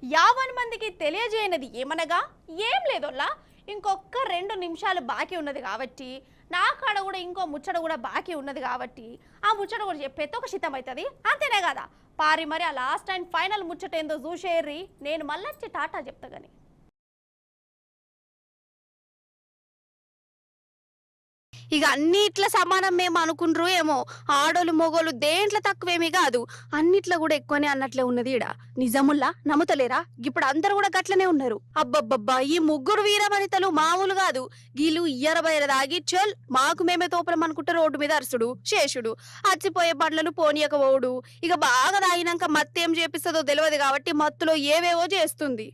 50 మందికి తెలియజేయనది ఏమనగా ఏం లేదోల్లా ఇంకొక 2 నిమిషాలు బాకీ ఉన్నది కాబట్టి నా కాడ కూడా ఇంకో ముచ్చట కూడా బాకీ ఉన్నది కాబట్టి ఆ ముచ్చట కూడా చెప్పేస్తే ఒక శితం అవుతుంది అంతేనే కదా పారి మరి ఆ లాస్ట్ అండ్ ఫైనల్ ముచ్చట ఏందో చూసేర్రి నేను మళ్ళీ టాటా చెప్తా గాని ఇక అన్నిట్ల సమానం మేము అనుకుండ్రు ఏమో ఆడోళ్ళు మొగోళ్ళు దేంట్లో తక్కువేమీ కాదు అన్నిట్లో కూడా ఎక్కువనే అన్నట్లే ఉన్నది ఈడ నిజముల్లా నమ్ముతలేరా ఇప్పుడు అందరు కూడా గట్లనే ఉన్నారు అబ్బబ్బబ్బా ఈ ముగ్గురు వీరవనితలు మామూలు కాదు గీలు ఇయ్యరబైర దాగి చల్ మాకు మేమే తోపలం అనుకుంటే రోడ్డు మీద అరుసుడు శేషుడు అచ్చిపోయే బండ్లను పోనీయకపోవుడు ఇక బాగా తాగినాక మత్తేం చేపిస్తుందో తెలియదు కాబట్టి మత్తులో ఏవేవో చేస్తుంది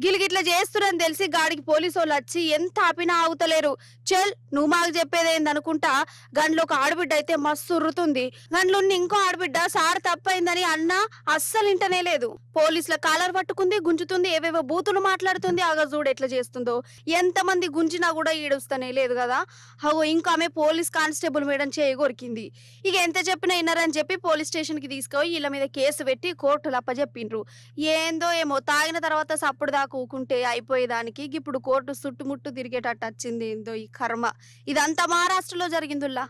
గిలిగిట్లా చేస్తురని తెలిసి గాడికి పోలీసు వాళ్ళు వచ్చి ఎంత ఆపినా ఆగుతలేరు చల్ నువ్వు మాకు చెప్పేదేంది అనుకుంటా గండ్లో ఒక ఆడబిడ్డ అయితే మస్తు ఉర్రుతుంది గండ్లో ఇంకో ఆడబిడ్డ సార్ తప్పైందని అన్న అస్సలు ఇంటనే లేదు పోలీసుల కాలర్ పట్టుకుంది గుంజుతుంది ఏవేవో బూతులు మాట్లాడుతుంది ఆగా చూడు ఎట్లా చేస్తుందో ఎంతమంది గుంజినా కూడా ఈడుస్తనే లేదు కదా అగో ఇంకా ఆమె పోలీస్ కానిస్టేబుల్ మేడం చేయి కొరికింది ఇక ఎంత చెప్పినా విన్నారని చెప్పి పోలీస్ స్టేషన్ కి తీసుకుపోయి వీళ్ళ మీద కేసు పెట్టి కోర్టులు అప్పచెప్పిండ్రు ఏందో ఏమో తాగిన తర్వాత సప్పుడు దాకా ఊకుంటే అయిపోయేదానికి ఇప్పుడు కోర్టు చుట్టుముట్టు తిరిగేటట్టు వచ్చింది ఏందో ఈ కర్మ ఇదంతా మహారాష్ట్రలో జరిగిందిలా